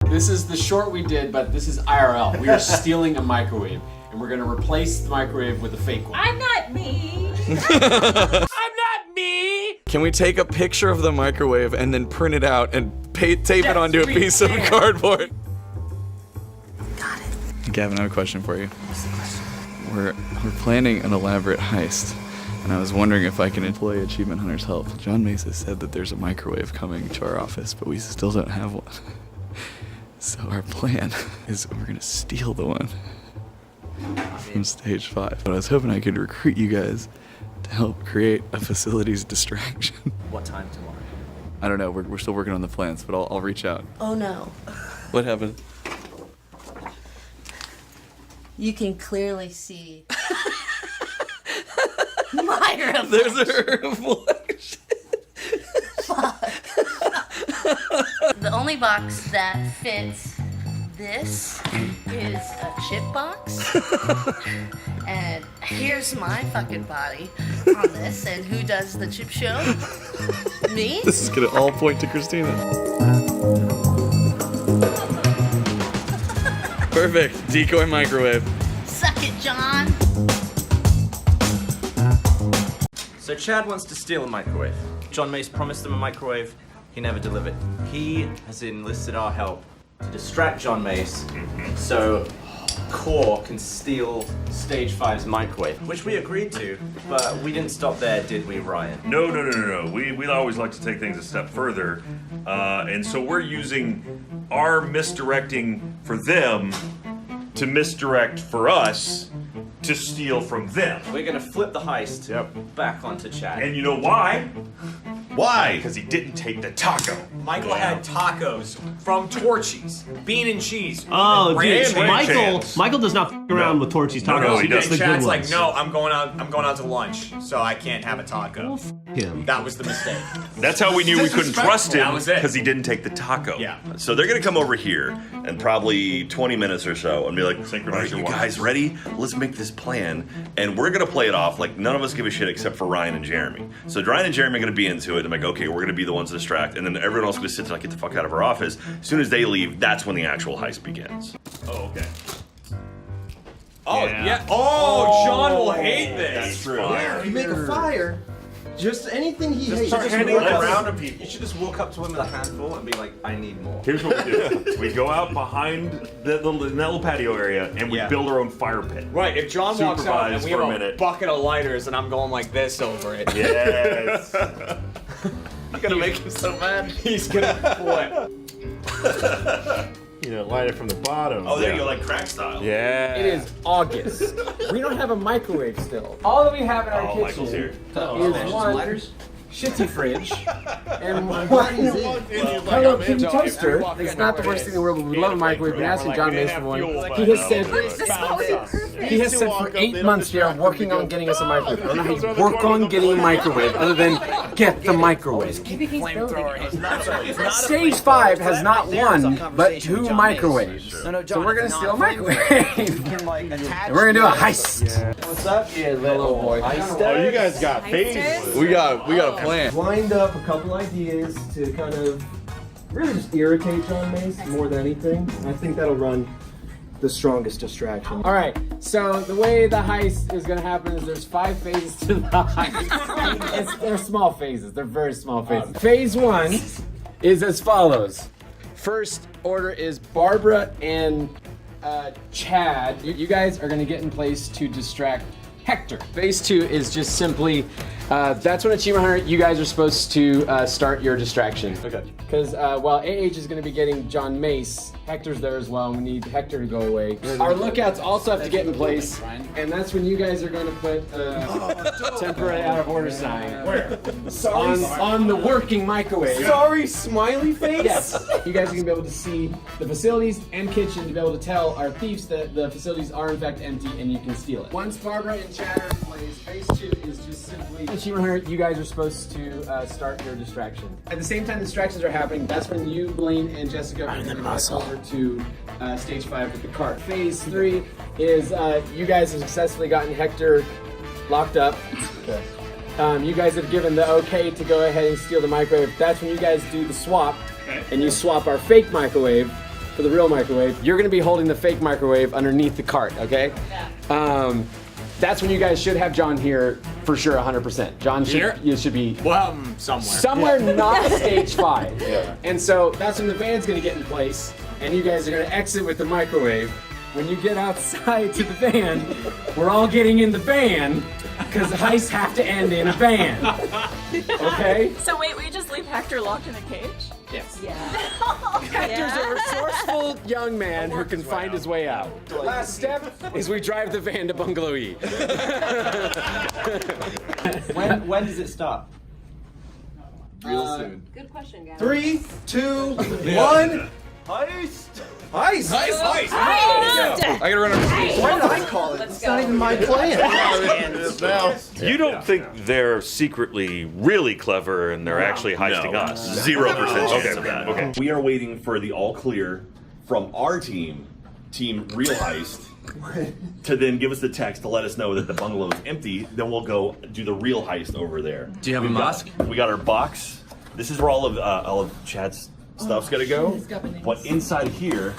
This is the short we did, but this is IRL. We are stealing a microwave, and we're gonna replace the microwave with a fake one. I'm not me. I'm not me. Can we take a picture of the microwave and then print it out and tape it onto a piece of cardboard? Got it. Gavin, I have a question for you. What's the question? We're planning an elaborate heist, and I was wondering if I can employ Achievement Hunter's help. John Mesa said that there's a microwave coming to our office, but we still don't have one. So our plan is we're gonna steal the one from stage 5. But I was hoping I could recruit you guys to help create a facilities distraction. What time tomorrow? I don't know, we're still working on the plans, but I'll reach out. Oh no. What happened? You can clearly see my reflection. There's a reflection. The only box that fits this is a chip box. And here's my fucking body on this. And who does the chip show? Me? This is gonna all point to Christina. Perfect. Decoy microwave. Suck it, John. So Chad wants to steal a microwave. John Mace promised him a microwave. He never delivered. He has enlisted our help to distract John Mace so Core can steal Stage 5's microwave, which we agreed to, but we didn't stop there, did we, Ryan? No. We always like to take things a step further, and so we're using our misdirecting for them to misdirect for us to steal from them. We're gonna flip the heist back onto Chad. And you know why? Why? Because he didn't take the taco. Michael had tacos from Torchy's, bean and cheese. Oh, dude, chance. Michael does not f around with Torchy's tacos. No, he He gets doesn't. the good Chad's like, ones. no, I'm going out to lunch, so I can't have a taco. Him. That was the mistake. That's how we knew we couldn't trust him, That was it. because he didn't take the taco. Yeah. So they're gonna come over here in probably 20 minutes or so and be like, Synchronize "Are your you guys ready? Let's make this plan." And we're gonna play it off like none of us give a shit except for Ryan and Jeremy. So Ryan and Jeremy are gonna be into it and like, okay, we're gonna be the ones to distract, and then everyone else is gonna sit there like, get the fuck out of our office. As soon as they leave, that's when the actual heist begins. Oh, okay. Oh, yeah. Oh, John will hate this. That's true. Yeah, you make a fire. Just anything he hates. start just handing walk it out. around to people. You should just walk up to him with a handful and be like, I need more. Here's what we do. We go out behind in that little patio area and we build our own fire pit. Right, if John walks out and Supervise we for have a a minute. bucket of lighters and I'm going like this over it, Yes. You're gonna make him so mad. he's gonna flip. You know, light it from the bottom. Oh, there you go, like crack style. Yeah. It is August. We don't have a microwave still. All that we have in our kitchen Michael's here. is one shitty fridge and one Hello Kitty toaster. It's not the worst thing in the world, but we love a microwave. We've been asking John Mason for one. He has said for 8 months we are working on getting us a microwave. I don't know how you work on getting a microwave other than get the microwave. Stage 5 has not one, but 2 microwaves. So we're gonna steal a microwave. And we're gonna do a heist. What's up, you little boy? Oh, you guys got faces. We got a plan. Lined up a couple ideas to kind of really just irritate John Mace more than anything. I think that'll run the strongest distraction. All right, so the way the heist is gonna happen is there's 5 phases to the heist. They're small phases, they're very small phases. Phase 1 is as follows. First order is Barbara and Chad. You guys are gonna get in place to distract Hector. Phase 2 is just simply, that's when Achievement Hunter, you guys are supposed to start your distraction. Okay. Because while AH is going to be getting John Mace, Hector's there as well, and we need Hector to go away. Our lookouts also have to get in place, and that's when you guys are going to put temporary out of order sign. Where? On the working microwave. Sorry, smiley face? Yes. You guys are going to be able to see the facilities and kitchen to be able to tell our thieves that the facilities are in fact empty and you can steal it. Once Barbara and Chad are in place, phase 2 is just simply Achievement Hunter, you guys are supposed to start your distraction. At the same time distractions are happening, that's when you, Blaine, and Jessica are going to go over to stage 5 with the cart. Phase 3 is you guys have successfully gotten Hector locked up. Okay. You guys have given the okay to go ahead and steal the microwave. That's when you guys do the swap, and you swap our fake microwave for the real microwave. You're gonna be holding the fake microwave underneath the cart, okay? Yeah. That's when you guys should have John here for sure, 100%. John should be somewhere not stage 5. Yeah. And so that's when the van's gonna get in place, and you guys are gonna exit with the microwave. When you get outside to the van, we're all getting in the van because the heists have to end in a van. Okay? So wait, we just leave Hector locked in a cage? Yes. Yeah. Hector's a resourceful young man who can find his way out. Last step is we drive the van to Bungalow E. When does it stop? Real soon. Good question, guys. 3, 2, 1. Heist! Heist! Heist! I gotta run up the stage. Why did I call it? It's not even my plan. You don't think they're secretly really clever and they're actually heisting us? 0% chance of Okay, that. okay. We are waiting for the all clear from our team, Team Real Heist, to then give us the text to let us know that the bungalow is empty. Then we'll go do the real heist over there. Do you have a mask? We got our box. This is where all of Chad's stuff's gonna go. But inside here,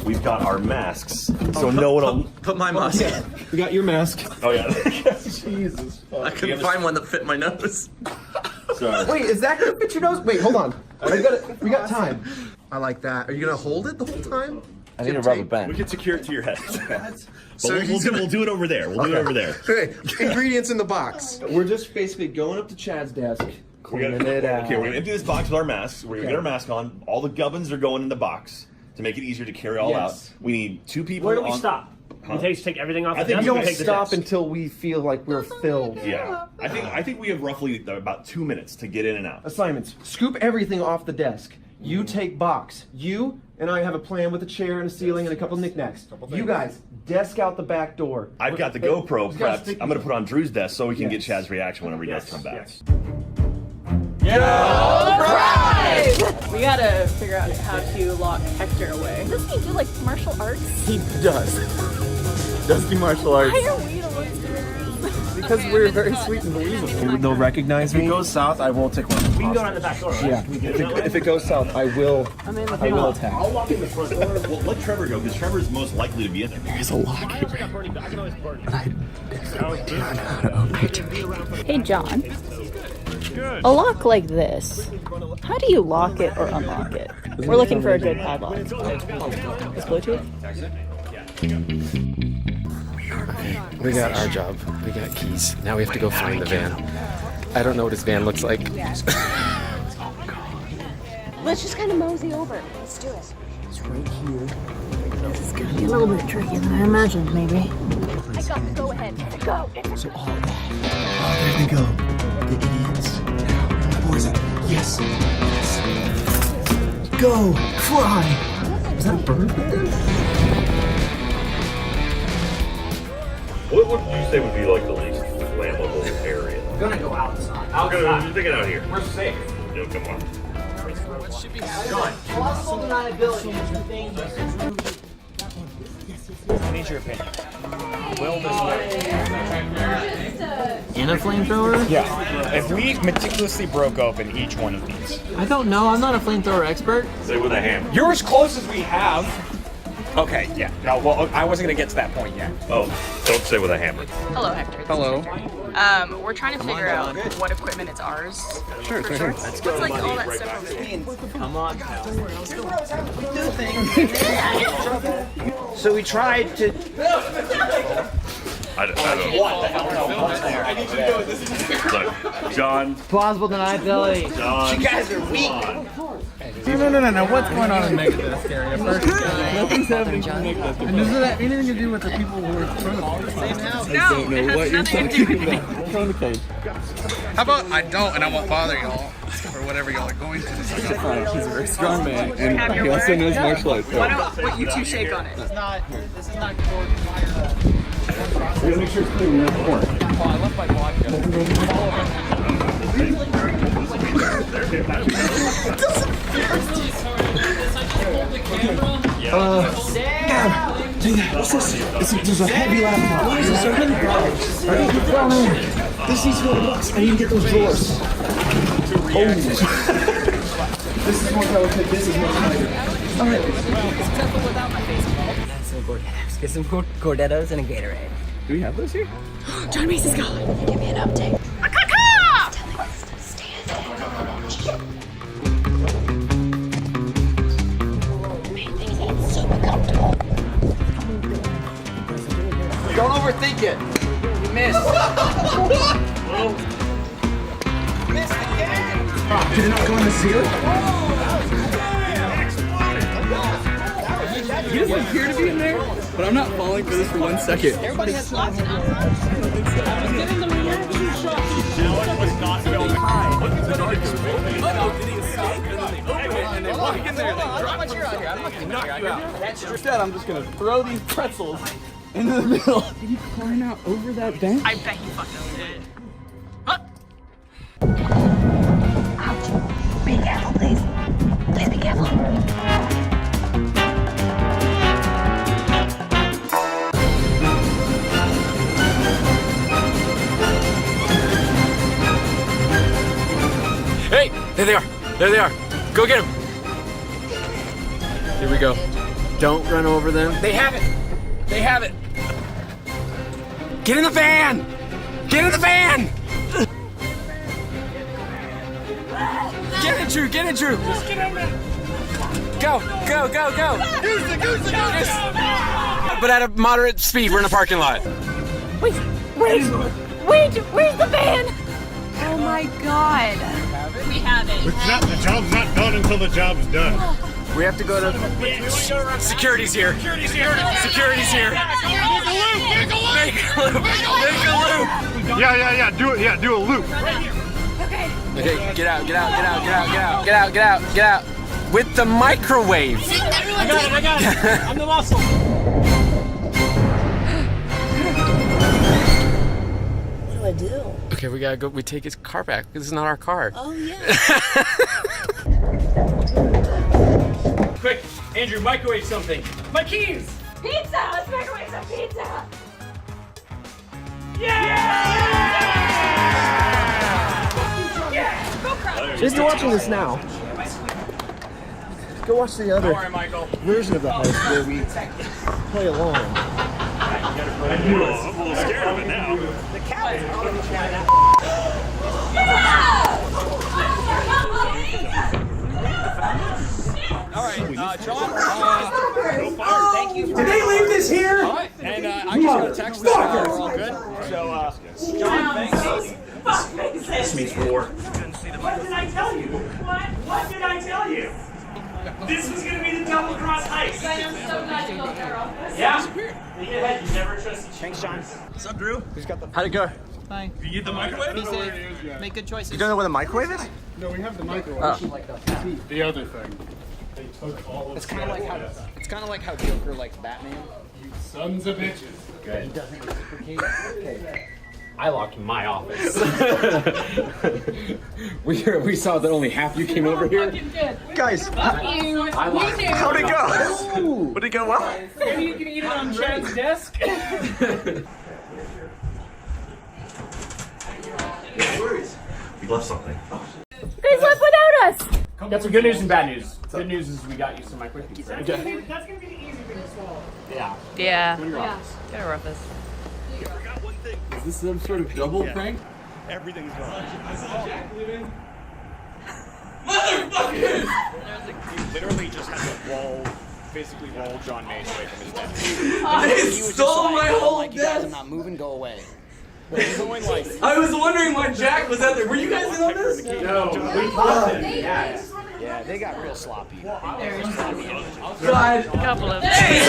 we've got our masks. So no one will. Put my mask on. We got your mask. Oh yeah. Jesus. I couldn't find one that fit my nose. Sorry. Wait, is that gonna fit your nose? Wait, hold on. We got time. I like that. Are you gonna hold it the whole time? I need a rubber band. We can secure it to your head. So we'll do it over there. We'll do it over there. Okay, ingredients in the box. We're just basically going up to Chad's desk, cleaning it out. Okay, we're gonna empty this box with our masks. We're gonna get our mask on. All the gubbins are going in the box to make it easier to carry all out. We need 2 people. Where do we stop? We take everything off. I think We we don't take the stop desk. until we feel like we're filled. Yeah, I think we have roughly about 2 minutes to get in and out. Assignments. Scoop everything off the desk. You take box. You and I have a plan with a chair and a ceiling and a couple knickknacks. You guys, desk out the back door. I've got the GoPro He's got a prepped. sticky- I'm gonna put on Drew's desk so we can get Yes. Chad's reaction whenever he does come back. We gotta figure out how to lock Hector away. Doesn't he do like martial arts? He does. Does the martial arts. Why are we the ones doing this? Because we're very sweet and believable. They'll recognize me. If it goes south, I will take one. We can go around the back door. Right? Yeah. If it goes south, I will attack. I'll walk in the front door. Well, let Trevor go because Trevor's most likely to be in there. There's a lock I here. can always board. Hey John. A lock like this. How do you lock it or unlock it? We're looking for a good padlock. It's Bluetooth? We got our job. We got keys. Now we have to go find the van. I don't know what his van looks like. Let's just kind of mosey over. Let's do it. It's right here. This is gonna be a little bit trickier than I imagined, maybe. I got to go ahead. Go. So all that. Oh, there they go. The idiots. Now, what is it? Yes. Go. Fly. Is that a bird? What would you say would be like the least flammable area? We're gonna go outside. You're thinking out here. We're safe. No, come on. Plausible deniability is the thing. I need your opinion. Will this work? In a flamethrower? Yeah. If we meticulously broke open each one of these. I don't know. I'm not a flamethrower expert. Say with a hammer. You're as close as we have. Okay, yeah. No, well, I wasn't going to get to that point yet. Oh, don't say with a hammer. Hello, Hector. Hello. We're trying to figure out what equipment is ours. Sure, for sure. What's like all that stuff over there? Come on. So we tried to. I don't know. I need you to know this is Look, John. Plausible deniability. John. You guys are weak. No. What's going on in Megadeth area? Nothing's happening in Megadeth. And does it have anything to do with the people who are in front of us? No, it has nothing to do with it. How about I don't and I won't bother y'all for whatever y'all are going to. He's a very strong man and he also knows martial arts. Why don't you two shake on it? This is not we're gonna make sure it's clear in the corner. Oh, I left my vodka. What's this? There's a heavy laptop. This is a heavy garbage. Alright, get down in. This needs to go to the box. I need to get those drawers. Oh. This is more I would take. This is much lighter. Some Gordettos. Get some Gordettos and a Gatorade. Do we have those here? John Mace is gone. Give me an update. Don't overthink it. You missed. Missed again. Did it not go in the ceiling? He doesn't appear to be in there, but I'm not falling for this for 1 second. Everybody has lots of Now it was not filming. The door just opened. Oh, did he escape? And then they open it and they walk in there and they drop You're out here. I'm not gonna knock you out. That's true. Instead, I'm just gonna throw these pretzels into the middle. Did he climb out over that bench? I bet you fucking did. Be careful, please. Please be careful. Hey, there they are. There they are. Go get them. Here we go. Don't run over them. They have it. They have it. Get in the van. Get in the van. Get it, Drew. Get it, Drew. Go, go, go, go. But at a moderate speed. We're in a parking lot. Wait, where's the van? Oh my god. We have it. The job's not done until the job's done. We have to go to... Security's here. Security's here. Security's here. Make a loop. Make a loop. Make a loop. Yeah. Do it. Yeah, do a loop. Okay. Okay, get out, get out, get out, get out, get out, get out, get out, get out. With the microwave. I got it. I'm the muscle. What do I do? Okay, we gotta go. We take his car back. This is not our car. Oh, yeah. Quick, Andrew, microwave something. My keys. Pizza! Let's microwave some pizza! If you're watching this now, go watch the other version of the heist where we play along. I'm a little scared of it now. The cat is already chatting out. All right, John. Thank you. Did they leave this here? All right, and I just got a text that we're all good. So, John, thanks. This means war. What did I tell you? What did I tell you? This was gonna be the double cross heist. I am so glad you got there, office. Yeah. You never trust. Thanks, John. What's up, Drew? How'd it go? Bye. You get the microwave? Be safe. Make good choices. You don't know where the microwave is? No, we have the microwave. The other thing. They took all of It's kind of like how Joker likes Batman. you sons of bitches. He doesn't reciprocate. Okay. I locked my office. we saw that only half you came over here. Guys, Fuck you. how'd it go? Would it go well? Maybe you can eat it on Chad's desk. We left something. You guys left without us. Got some good news and bad news. Good news is we got you some microwave pizza. That's gonna be the easy thing to swallow. Yeah. Yeah. Yeah. Get a ruffus. Is this some sort of double prank? Everything's gone. He literally just had to basically roll John Mace away from his desk. They stole my whole Like you guys, I'm desk! not moving. Go away. Going like, I was wondering why Jack was out there. Were you guys in on this? No, we caught them. Yeah. Yeah, they got real sloppy. God. Couple of. They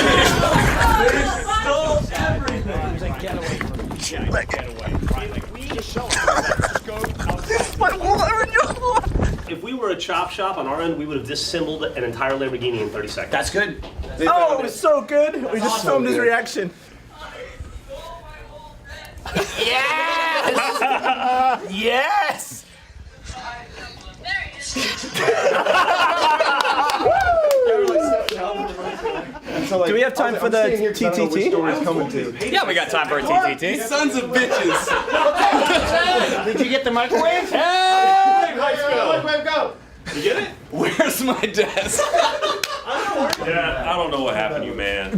stole everything! He's like, get away from me. get away. Right? Like, we just show up. Just go outside. If we were a chop shop on our end, we would have disassembled an entire Lamborghini in 30 seconds. That's good. Oh, it was so good. We just filmed his reaction. Yes! Yes! Do we have time for the TTT? Yeah, we got time for a TTT. Sons of bitches! Did you get the microwave? Hey! Microwave, go! You get it? Where's my desk? Yeah, I don't know what happened to you, man.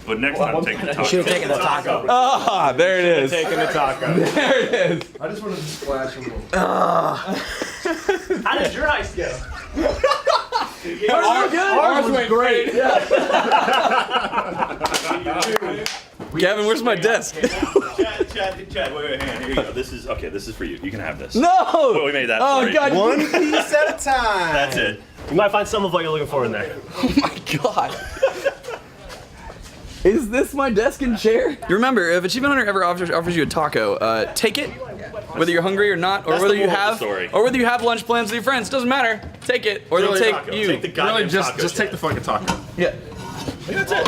But next time, take the taco. You should have taken the taco. Ah, there it is. Taking the taco. There it is. I just wanted to splash a little. How did your heist go? Ours went great. Gavin, where's my desk? Chad, wait, hang on, here you go. This is for you. You can have this. No! Well, we made that Oh, for you. God. One piece at a time. That's it. You might find some of what you're looking for in there. Oh my God. Is this my desk and chair? You remember, if Achievement Hunter ever offers you a taco, take it, whether you're hungry or not, or That's whether the you moral of have, the story. or whether you have lunch plans with your friends. Doesn't matter. Take it, or they'll take you. Take the goddamn taco, Just take the fucking taco. Yeah. That's it.